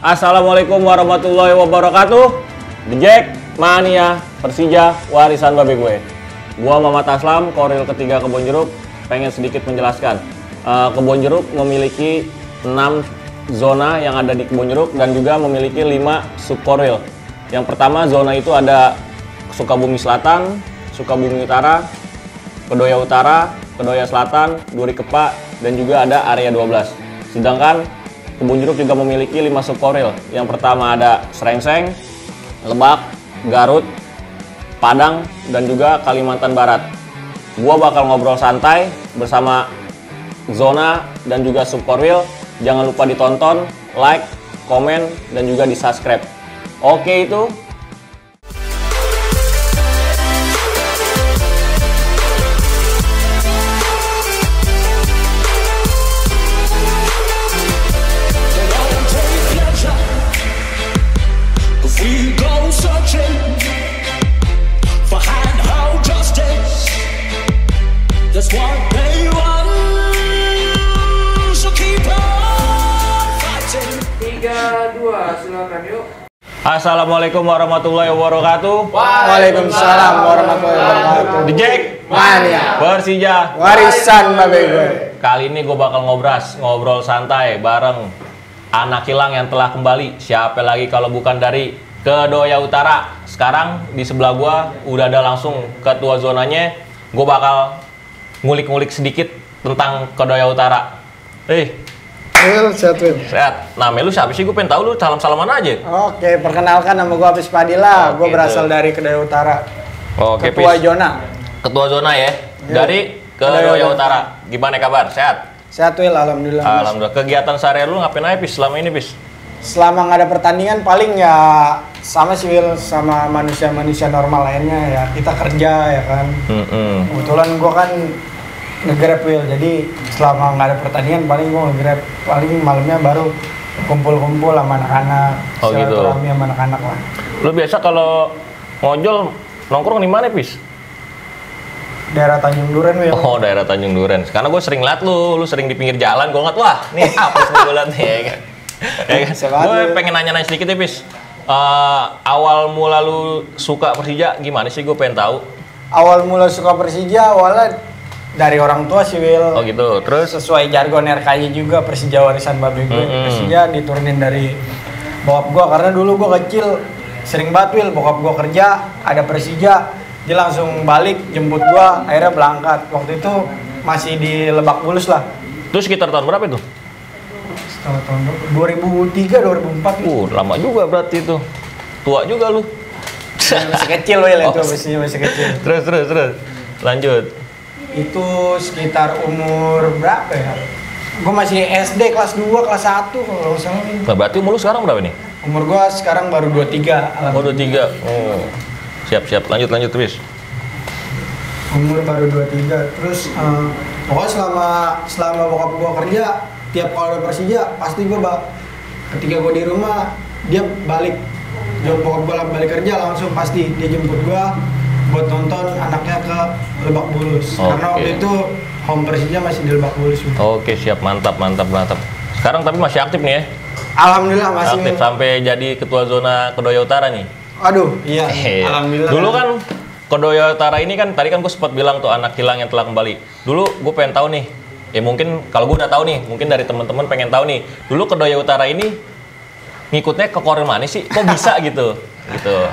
Assalamualaikum warahmatullahi wabarakatuh. The Jack Mania Persija warisan babe gue. Gua Muhammad Aslam, koril ketiga Kebon Jeruk. Pengen sedikit menjelaskan. Kebon Jeruk memiliki 6 zona yang ada di Kebon Jeruk dan juga memiliki 5 subkoril. Yang pertama zona itu ada Sukabumi Selatan, Sukabumi Utara, Kedoya Utara, Kedoya Selatan, Duri Kepa, dan juga ada area 12. Sedangkan Kebon Jeruk juga memiliki 5 subkoril. Yang pertama ada Srengseng, Lebak, Garut, Padang, dan juga Kalimantan Barat. Gua bakal ngobrol santai bersama zona dan juga subkoril. Jangan lupa ditonton, like, komen, dan juga di subscribe. Oke itu. Silakan yuk. Assalamualaikum warahmatullahi wabarakatuh. Waalaikumsalam warahmatullahi wabarakatuh. The Jack Mania Persija warisan babe gue. Kali ini gue bakal ngobrol santai bareng anak hilang yang telah kembali. Siapa lagi kalau bukan dari Kedoya Utara. Sekarang di sebelah gue udah ada langsung ketua zonanya. Gue bakal ngulik-ngulik sedikit tentang Kedoya Utara. Sehat, Wil. Sehat. Namanya lu siapa sih? Gue pengen tahu lu salam-salaman aja. Oke, perkenalkan nama gue Apis Padilla. Gue berasal dari Kedoya Utara. Oke, Ketua Pis. zona. Ketua zona ya. Dari Kedoya Utara. Gimana kabar? Sehat? Sehat, Wil. Alhamdulillah. Alhamdulillah. Kegiatan sehari lu ngapain aja, Pis, selama ini, Pis? Selama nggak ada pertandingan paling ya sama sih, Wil, sama manusia-manusia normal lainnya ya. Kita kerja ya kan. Kebetulan gue kan nge-grab, Will, jadi selama nggak ada pertandingan paling gue nge-grab, paling malamnya baru kumpul-kumpul sama anak-anak, oh gitu, silaturahmi sama anak-anak lah. Lu biasa kalau ngojol nongkrong di mana, Pis? Daerah Tanjung Duren, Will. Oh, daerah Tanjung Duren. Karena gue sering liat lu sering di pinggir jalan, gue ngeliat, wah nih apa sih gue liat nih, ya kan? Gue pengen nanya-nanya sedikit ya, Pis. Awal mula lu suka Persija gimana sih, gue pengen tahu. Awal mula suka Persija awalnya dari orang tua sih, Will. Oh gitu, terus? Sesuai jargon RKI juga, Persija warisan babe gue. Persija diturunin dari bokap gue, karena dulu gue kecil sering banget, Will, bokap gue kerja, ada Persija, dia langsung balik, jemput gue, akhirnya berangkat. Waktu itu masih di Lebak Bulus lah. Itu sekitar tahun berapa itu? Setelah tahun 2003, 2004. Lama juga berarti itu. Tua juga lu. Masih kecil, Will, itu masih kecil. Terus. Lanjut. Itu sekitar umur berapa ya? Gue masih SD kelas 2, kelas 1 kalau nggak salah. Nah, berarti umur lu sekarang berapa nih? Umur gue sekarang baru 23. Oh, 23. Oh. Siap. Lanjut terus. Umur baru 23. Terus pokoknya selama bokap gue kerja, tiap kalau ada Persija pasti gue ketika gue di rumah dia balik. Bokap gue balik kerja langsung pasti dia jemput gue buat nonton anaknya ke Lebak Bulus. Karena waktu itu home Persija masih di Lebak Bulus. Oke, siap, mantap. Sekarang tapi masih aktif nih ya? Alhamdulillah masih aktif sampai jadi ketua zona Kedoya Utara nih. Aduh, iya. Alhamdulillah. Dulu kan Kedoya Utara ini kan tadi kan gue sempat bilang tuh anak hilang yang telah kembali. Dulu gue pengen tahu nih. Ya mungkin kalau gue udah tahu nih, mungkin dari teman-teman pengen tahu nih. Dulu Kedoya Utara ini ngikutnya ke koril mana sih? Kok bisa gitu?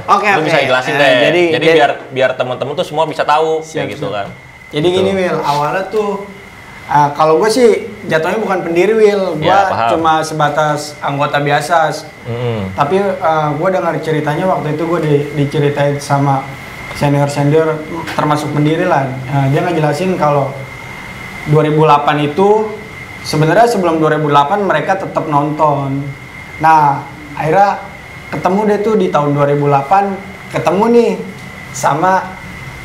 Oke. Lu bisa jelasin deh. Jadi biar teman-teman tuh semua bisa tahu kayak gitu kan. Jadi gitu. Gini, Will, awalnya tuh kalau gue sih jatuhnya bukan pendiri, Will. Gue cuma sebatas anggota biasa. Tapi gue dengar ceritanya waktu itu gue diceritain sama senior termasuk pendiri lah. Dia ngejelasin kalau 2008 itu sebenarnya sebelum 2008 mereka tetap nonton. Nah, akhirnya ketemu deh tuh di tahun 2008, ketemu nih sama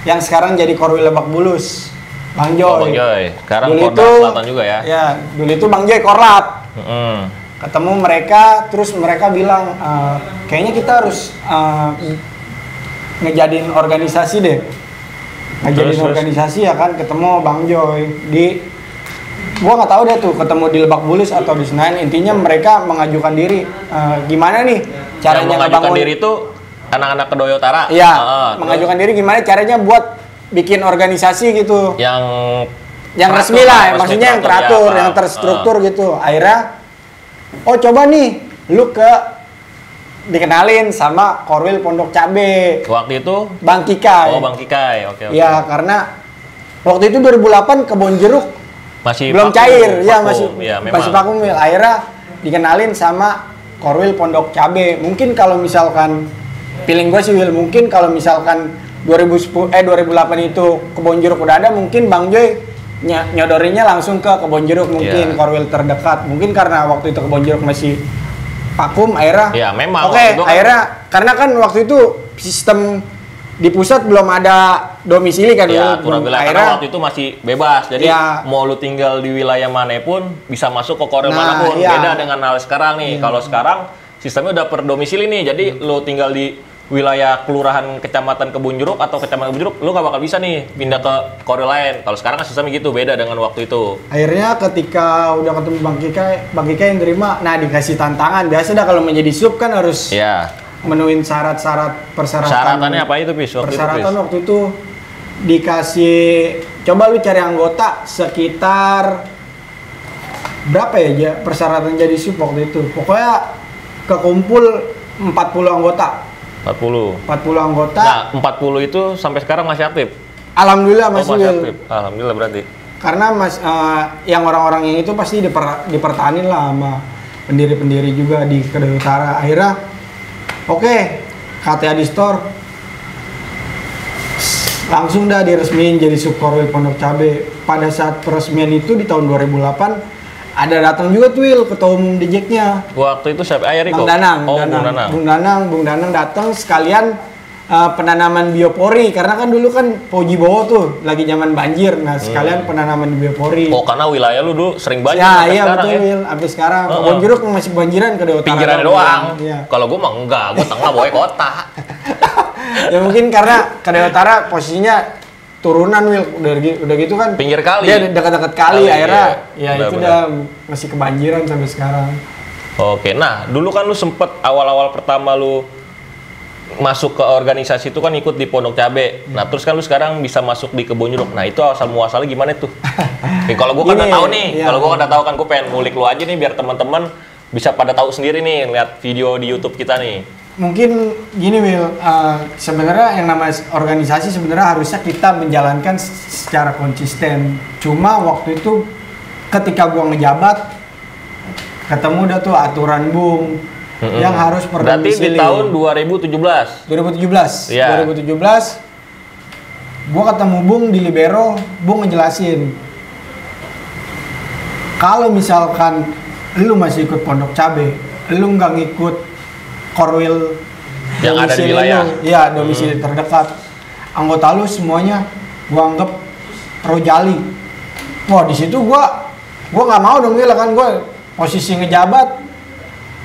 yang sekarang jadi Korwil Lebak Bulus, Bang Joy. Oh, Bang Joy. Sekarang Korda Selatan juga ya? Ya, dulu itu Bang Joy Korlap. Ketemu mereka, terus mereka bilang, kayaknya kita harus ngejadiin organisasi deh. Ngejadiin organisasi ya kan, ketemu Bang Joy di Gua nggak tahu deh tuh ketemu di Lebak Bulus atau di Senayan, intinya mereka mengajukan diri. Gimana nih caranya yang mengajukan diri itu anak-anak Kedoya Utara? Iya, mengajukan diri gimana caranya buat bikin organisasi gitu. Yang resmi lah, maksudnya yang teratur, yang terstruktur gitu. Akhirnya, coba nih, lu dikenalin sama Korwil Pondok Cabe. Waktu itu? Bang Kikai. Oh, Bang Kikai, oke. Ya, karena waktu itu 2008 Kebon Jeruk masih belum cair, masih vakum. Akhirnya dikenalin sama Korwil Pondok Cabe. Mungkin kalau misalkan, feeling gue sih Will, mungkin kalau misalkan 2008 itu Kebon Jeruk udah ada, mungkin Bang Joy nyodorinya langsung ke Kebon Jeruk, mungkin Korwil terdekat. Mungkin karena waktu itu Kebon Jeruk masih vakum, akhirnya memang akhirnya karena kan waktu itu sistem di pusat belum ada domisili kan, karena waktu itu masih bebas, jadi mau lu tinggal di wilayah manapun bisa masuk ke Korwil manapun. Beda dengan hal sekarang nih. Kalau sekarang sistemnya udah per domisili nih, jadi lu tinggal di wilayah kelurahan kecamatan Kebun Jeruk atau kecamatan Kebun Jeruk, lu gak bakal bisa nih pindah ke Korwil lain. Kalau sekarang kan sistemnya gitu, beda dengan waktu itu. Akhirnya ketika udah ketemu Bang Kikai yang terima, nah dikasih tantangan. Biasa dah kalau menjadi sub kan harus menuin persyaratan. Syaratannya apa itu, Pis? Persyaratan waktu itu dikasih, coba lu cari anggota sekitar berapa ya persyaratan jadi sub waktu itu. Pokoknya kekumpul 40 anggota. 40 anggota. Nah, 40 itu sampai sekarang masih aktif? Alhamdulillah masih aktif. Alhamdulillah berarti. Karena yang orang-orang yang itu pasti dipertahanin lah sama pendiri-pendiri juga di Kedoya Utara. Akhirnya KTA di store langsung dah diresmiin jadi sub Korwil Pondok Cabe. Pada saat peresmian itu di tahun 2008 ada datang juga tuh Will, ketua umum Dejeknya. Waktu itu siapa? Bung Danang. Bung Danang datang sekalian penanaman biopori, karena kan dulu kan Pojibowo tuh lagi zaman banjir. Nah, sekalian penanaman biopori. Karena wilayah lu dulu sering banjir. Iya betul Will, sampai sekarang. Kebon Jeruk masih banjiran Kedoya Utara. Pinggiran doang. Kalau gua mah enggak, gua tengah boy kota. Ya mungkin karena Kedoya Utara posisinya turunan Will, udah gitu kan pinggir kali, dia dekat-dekat kali, akhirnya itu udah masih kebanjiran sampai sekarang. Nah dulu kan lu sempet awal-awal pertama lu masuk ke organisasi itu kan ikut di Pondok Cabe. Nah terus kan lu sekarang bisa masuk di Kebon Jeruk. Nah itu asal muasalnya gimana tuh? Kalau gua kan udah tahu nih, kalau gua kan udah tahu kan, gua pengen ngulik lu aja nih biar teman-teman bisa pada tahu sendiri nih, lihat video di YouTube kita nih. Mungkin gini Will, sebenarnya yang namanya organisasi sebenarnya harusnya kita menjalankan secara konsisten. Cuma waktu itu ketika gua ngejabat, ketemu dah tuh aturan Bung yang harus Berarti berdomisili. di tahun 2017. 2017. Yeah. 2017 gua ketemu Bung di Libero, Bung ngejelasin kalau misalkan lu masih ikut Pondok Cabe, lu nggak ngikut Korwil yang ada di wilayah, domisili terdekat, anggota lu semuanya gua anggap rojali. Wah di situ gua nggak mau dong Will, kan gua posisi ngejabat,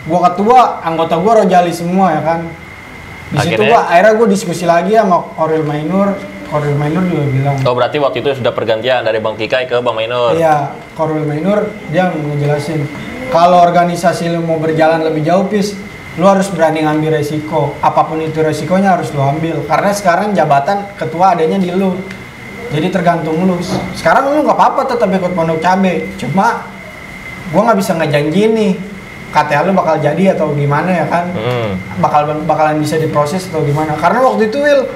gua ketua, anggota gua rojali semua ya kan. Di situ akhirnya gua diskusi lagi sama Korwil Mainur juga bilang. Berarti waktu itu sudah pergantian dari Bang Kikai ke Bang Mainur. Iya, Korwil Mainur dia ngejelasin kalau organisasi lu mau berjalan lebih jauh, Pis, lu harus berani ngambil resiko. Apapun itu resikonya harus lu ambil. Karena sekarang jabatan ketua adanya di lu. Jadi tergantung lu. Sekarang lu nggak apa-apa tetap ikut Pondok Cabe. Cuma gua nggak bisa ngejanjiin nih KTA lu bakal jadi atau gimana ya kan. Bakalan bisa diproses atau gimana. Karena waktu itu Will,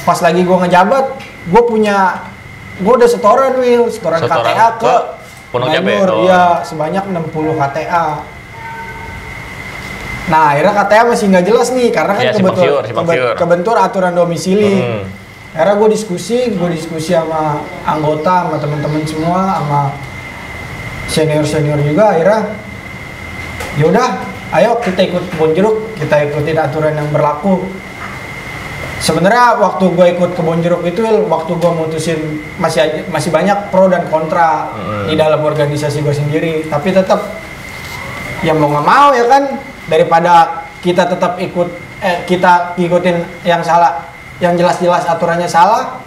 pas lagi gua ngejabat, gua udah setoran KTA ke Pondok Cabe. Iya, sebanyak 60 KTA. Nah, akhirnya KTA masih nggak jelas nih, karena kan kebentur aturan domisili. Akhirnya gue diskusi sama anggota, sama teman-teman semua, sama senior juga. Akhirnya, yaudah, ayo kita ikut Kebon Jeruk, kita ikutin aturan yang berlaku. Sebenarnya waktu gue ikut Kebon Jeruk itu, waktu gue mutusin masih banyak pro dan kontra di dalam organisasi gue sendiri. Tapi tetap, ya mau nggak mau ya kan, daripada kita tetap kita ikutin yang salah, yang jelas-jelas aturannya salah,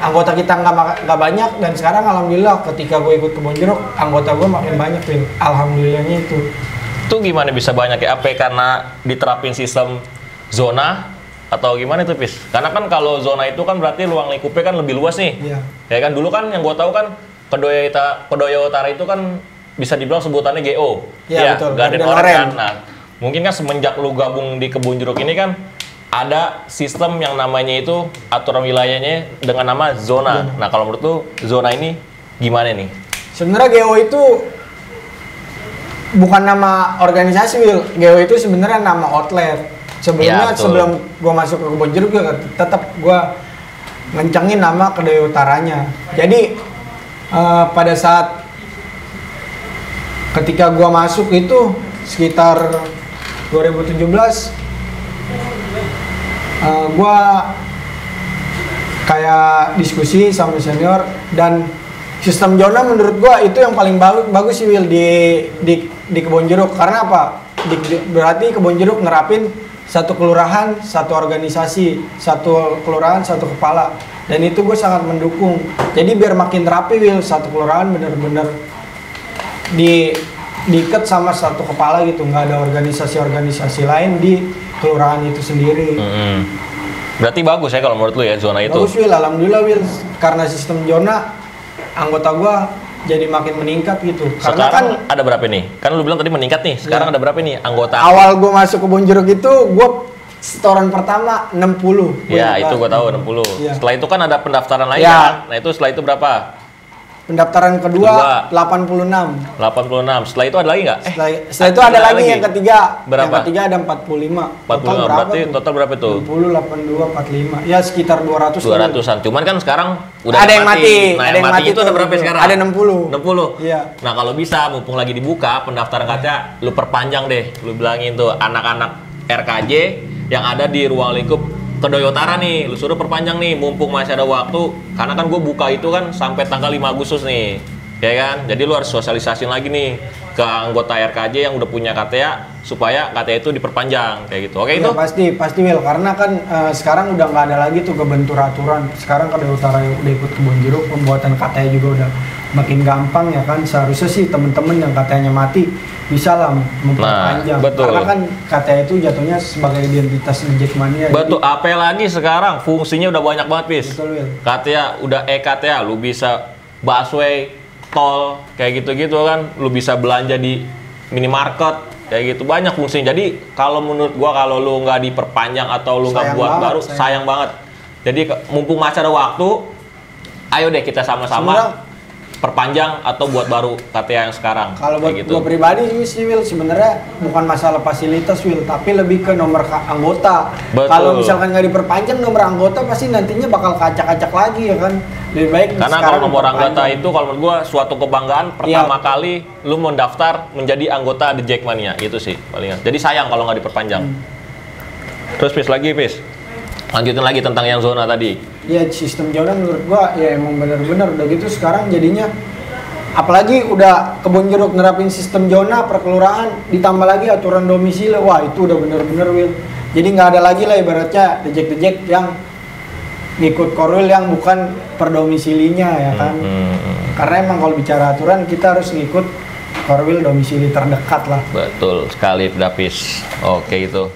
anggota kita nggak banyak, dan sekarang alhamdulillah ketika gue ikut Kebon Jeruk anggota gue makin banyak, Will. Alhamdulillahnya itu. Itu gimana bisa banyak ya? Apa karena diterapin sistem zona atau gimana itu, Pis? Karena kan kalau zona itu kan berarti ruang lingkupnya kan lebih luas nih. Iya. Ya kan dulu kan yang gue tahu kan Kedoya Utara itu kan bisa dibilang sebutannya GO. Iya, betul. Garden Orange kan. Nah, mungkin kan semenjak lu gabung di Kebon Jeruk ini kan ada sistem yang namanya itu aturan wilayahnya dengan nama zona. Nah, kalau menurut lu zona ini gimana nih? Sebenarnya GO itu bukan nama organisasi, Will. GO itu sebenarnya nama outlet. Sebelumnya, sebelum gua masuk ke Kebon Jeruk juga tetap gua ngencengin nama Kedoya Utaranya. Jadi pada saat ketika gua masuk itu sekitar 2017, gua kayak diskusi sama senior, dan sistem zona menurut gua itu yang paling bagus sih, Will, di Kebon Jeruk. Karena apa? Berarti Kebon Jeruk nerapin satu kelurahan, satu organisasi, satu kelurahan, satu kepala, dan itu gue sangat mendukung. Jadi biar makin rapi, Will, satu kelurahan bener-bener diikat sama satu kepala gitu, nggak ada organisasi-organisasi lain di kelurahan itu sendiri. Berarti bagus ya kalau menurut lu ya zona itu? Bagus, Will, alhamdulillah, Will, karena sistem zona anggota gue jadi makin meningkat gitu. Karena sekarang kan ada berapa nih? Kan lu bilang tadi meningkat nih. Sekarang ada berapa nih anggota? Awal gue masuk ke Kebon Jeruk itu gue setoran pertama 60. Ya, itu gue tahu 60. Ya. Setelah itu kan ada pendaftaran lain kan? Nah, itu setelah itu berapa? Pendaftaran kedua 86. 86. Setelah itu ada lagi nggak? Setelah itu ada lagi yang ketiga. Berapa? Yang ketiga ada 45. 45. Berarti total berapa itu? 60, 82, 45. Ya sekitar 200. 200-an. Cuman kan sekarang udah ada yang mati. Nah, ada yang mati itu ada berapa sekarang? Ada 60. 60. Iya. Nah, kalau bisa mumpung lagi dibuka pendaftaran katanya, lu perpanjang deh. Lu bilangin tuh anak-anak RKJ yang ada di ruang lingkup Kedoya Utara nih, lu suruh perpanjang nih, mumpung masih ada waktu. Karena kan gue buka itu kan sampai tanggal 5 Agustus nih, ya kan? Jadi lu harus sosialisasiin lagi nih ke anggota RKJ yang udah punya KTA supaya KTA itu diperpanjang, kayak gitu. Oke, ya, itu? Pasti, Will. Karena kan sekarang udah nggak ada lagi tuh kebentur aturan. Sekarang Kedoya Utara udah ikut Kebon Jeruk, pembuatan KTA juga udah makin gampang ya kan. Seharusnya sih temen-temen yang KTA-nya mati bisa lah memperpanjang. Nah, betul. Karena kan KTA itu jatuhnya sebagai identitas Jackmania. Betul. Apalagi sekarang fungsinya udah banyak banget, Pis. Betul, Will. KTA udah KTA, lu bisa busway, tol, kayak gitu-gitu kan. Lu bisa belanja di minimarket, kayak gitu, banyak fungsinya. Jadi kalau menurut gua kalau lu nggak diperpanjang atau lu nggak buat baru, sayang banget. Jadi mumpung masih ada waktu, ayo deh kita sama-sama perpanjang atau buat baru KTA yang sekarang. Kalau buat gitu. gue pribadi sih, Will, sebenarnya bukan masalah fasilitas, Will, tapi lebih ke nomor anggota. Kalau misalkan nggak diperpanjang nomor anggota, pasti nantinya bakal kacak-kacak lagi ya kan. Lebih baik karena kalau nomor anggota itu kalau menurut gue suatu kebanggaan pertama kali lu mendaftar menjadi anggota The Jackmania, gitu sih palingan. Jadi sayang kalau nggak diperpanjang. Terus Pis, lanjutin lagi tentang yang zona tadi. Ya, sistem zona menurut gua ya emang benar-benar udah gitu sekarang jadinya, apalagi udah Kebon Jeruk nerapin sistem zona per kelurahan, ditambah lagi aturan domisili. Wah, itu udah bener-bener, Will. Jadi nggak ada lagi lah ibaratnya dejek-dejek yang ngikut korwil yang bukan per domisilinya ya kan. Karena emang kalau bicara aturan kita harus ngikut korwil domisili terdekat lah. Betul sekali, Dapis. Oke, itu.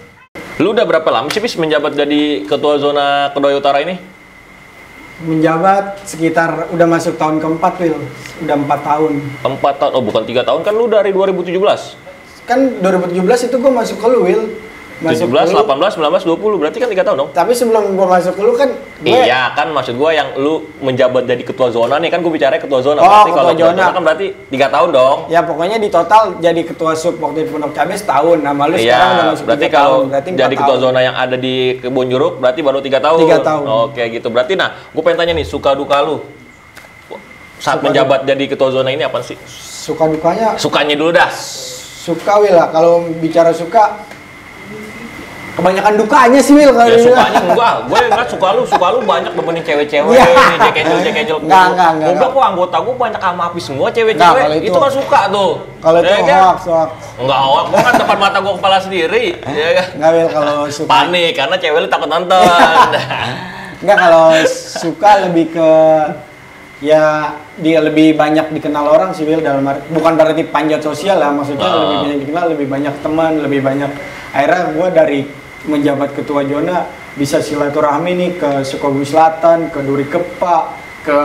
Lu udah berapa lama sih, Pis, menjabat jadi ketua zona Kedoya Utara ini? Menjabat sekitar udah masuk tahun keempat, Will. Udah 4 tahun. 4 tahun? Oh, bukan 3 tahun, kan lu dari 2017? Kan 2017 itu gue masuk ke lu, Will. 17, 18, 19, 20, berarti kan 3 tahun dong? Tapi sebelum gue masuk ke lu kan iya, kan maksud gue yang lu menjabat jadi ketua zona nih, kan gue bicaranya ketua zona. Oh, berarti ketua kalau zona kan berarti 3 tahun dong? Ya, pokoknya di total jadi ketua sub waktu di Pondok Cabe setahun. Nah, lu iya, sekarang udah masuk berarti 3 tahun. Kalau berarti jadi ketua zona yang ada di Kebon Jeruk, berarti baru 3 tahun? 3 tahun. Oke, gitu. Berarti, nah, gue pengen tanya nih, suka duka lu saat menjabat jadi ketua zona ini apa sih? Suka dukanya? Sukanya dulu dah. Suka, Will, lah. Kalau bicara suka, kebanyakan dukanya sih, Will, kalau ya sukanya enggak, gue enggak suka lu banyak nemenin cewek-cewek, jekel-jekel. Enggak. Goblok kok anggota gue banyak sama api semua cewek-cewek, itu kan suka tuh. Kalau itu hoax. Enggak hoax, gue kan depan mata gue kepala sendiri. Ya kan? Enggak, Will, kalau suka. Panik, karena cewek lu takut nonton. Enggak, kalau suka lebih ke ya dia lebih banyak dikenal orang sih Will, dalam arti bukan berarti panjat sosial lah, maksudnya lebih banyak dikenal, lebih banyak teman, lebih banyak. Akhirnya gue dari menjabat ketua zona bisa silaturahmi nih ke Sukabumi Selatan, ke Duri Kepa, ke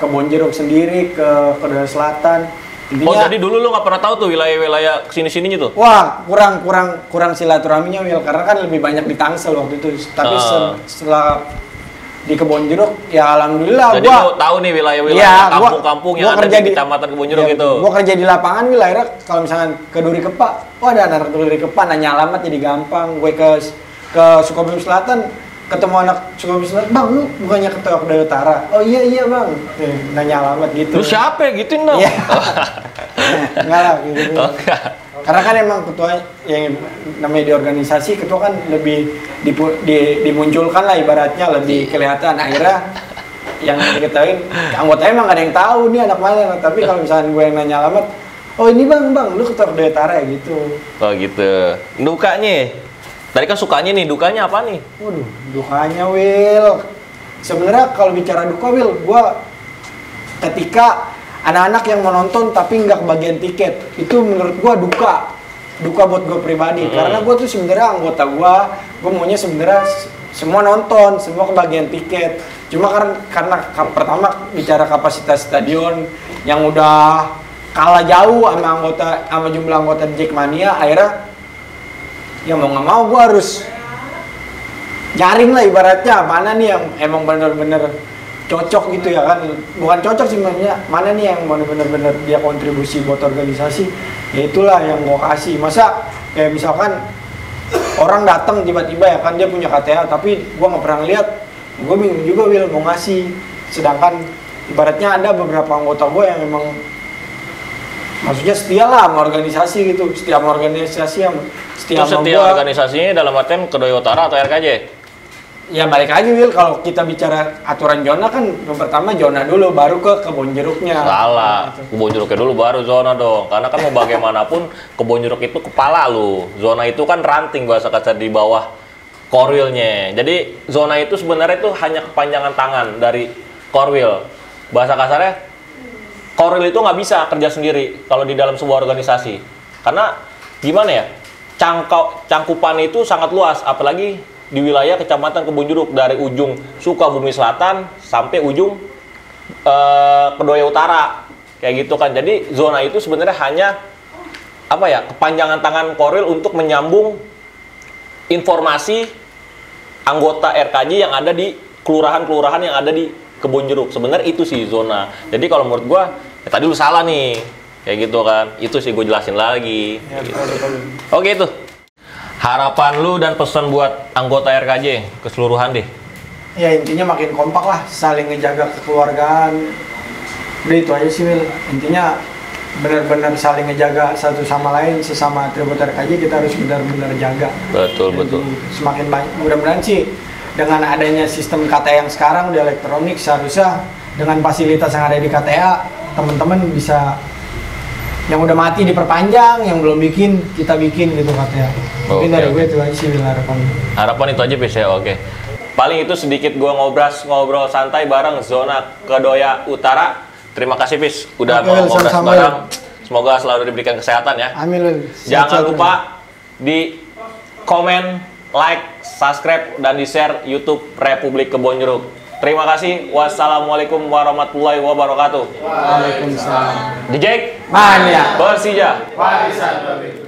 Kebonjeruk sendiri, ke Kedua Selatan. Intinya, oh jadi dulu lu nggak pernah tahu tuh wilayah-wilayah sini-sininya tuh? Wah, kurang silaturahminya Will, karena kan lebih banyak di Tangsel waktu itu. Tapi setelah di Kebonjeruk ya alhamdulillah. Jadi gua tahu nih wilayah-wilayah kampung-kampung yang ada di Kecamatan Kebonjeruk itu. Gua kerja di lapangan wilayah, kalau misalnya ke Duri Kepa, ada anak Duri Kepa nanya alamat jadi gampang. Gue ke Sukabumi Selatan ketemu anak Sukabumi Selatan, "Bang, lu bukannya ketua Kedai Utara?" "Oh iya Bang." Nanya alamat gitu. Lu siapa ya gituin dong? Iya. Enggak lah gitu. Karena kan emang ketua yang namanya di organisasi, ketua kan lebih dimunculkan lah ibaratnya, lebih kelihatan. Akhirnya yang diketahui anggota emang gak ada yang tahu nih anak mana. Tapi kalau misalnya gue yang nanya alamat, "Oh ini bang, lu ketua Kedai Utara ya?" gitu. Oh gitu. Dukanya? Tadi kan sukanya nih, dukanya apa nih? Waduh, dukanya Will. Sebenarnya kalau bicara duka Will, gue ketika anak-anak yang menonton tapi nggak kebagian tiket, itu menurut gue duka buat gue pribadi. Karena gue tuh sebenarnya anggota gue maunya sebenarnya semua nonton, semua kebagian tiket. Cuma karena pertama bicara kapasitas stadion yang udah kalah jauh sama jumlah anggota Jackmania, akhirnya ya mau nggak mau gue harus nyaring lah ibaratnya mana nih yang emang bener-bener cocok gitu ya kan, bukan cocok sih sebenarnya, mana nih yang bener-bener dia kontribusi buat organisasi, ya itulah yang gue kasih. Masa kayak misalkan orang datang tiba-tiba ya kan dia punya KTA tapi gue nggak pernah lihat, gue bingung juga Will mau ngasih. Sedangkan ibaratnya ada beberapa anggota gue yang memang maksudnya setia lah sama organisasi gitu, setia sama organisasi yang setia sama gue. Organisasinya dalam artian Kedai Utara atau RKJ? Ya balik aja Will, kalau kita bicara aturan zona kan yang pertama zona dulu, baru ke Kebonjeruknya. Salah, Kebonjeruknya dulu baru zona dong. Karena kan mau bagaimanapun Kebonjeruk itu kepala lu. Zona itu kan ranting bahasa kasar di bawah korwilnya. Jadi zona itu sebenarnya itu hanya kepanjangan tangan dari korwil. Bahasa kasarnya korwil itu nggak bisa kerja sendiri kalau di dalam sebuah organisasi. Karena gimana ya, cangkupannya itu sangat luas, apalagi di wilayah Kecamatan Kebonjeruk dari ujung Sukabumi Selatan sampai ujung Kedai Utara kayak gitu kan. Jadi zona itu sebenarnya hanya apa ya, kepanjangan tangan korwil untuk menyambung informasi anggota RKJ yang ada di kelurahan-kelurahan yang ada di Kebonjeruk. Sebenarnya itu sih zona. Jadi kalau menurut gua ya tadi lu salah nih kayak gitu kan. Itu sih gue jelasin lagi ya, gitu. Oke, itu harapan lu dan pesan buat anggota RKJ keseluruhan deh. Ya intinya makin kompak lah, saling ngejaga kekeluargaan. Udah itu aja sih Will. Intinya benar-benar saling ngejaga satu sama lain, sesama atribut RKJ kita harus benar-benar jaga. Betul. Semakin banyak, mudah-mudahan sih dengan adanya sistem KTA yang sekarang udah elektronik, seharusnya dengan fasilitas yang ada di KTA teman-teman bisa, yang udah mati diperpanjang, yang belum bikin kita bikin gitu KTA. Mungkin dari gue itu aja sih harapan itu aja bisa. Oke. Paling itu sedikit gue ngobrol santai bareng zona Kedai Utara. Terima kasih Pis udah mau ngobrol bareng. Semoga selalu diberikan kesehatan ya. Amin. Jangan lupa di komen, like, subscribe dan di share YouTube Republik Kebonjeruk. Terima kasih. Wassalamualaikum warahmatullahi wabarakatuh. Waalaikumsalam. DJ Mania Persija. Warisan Babek.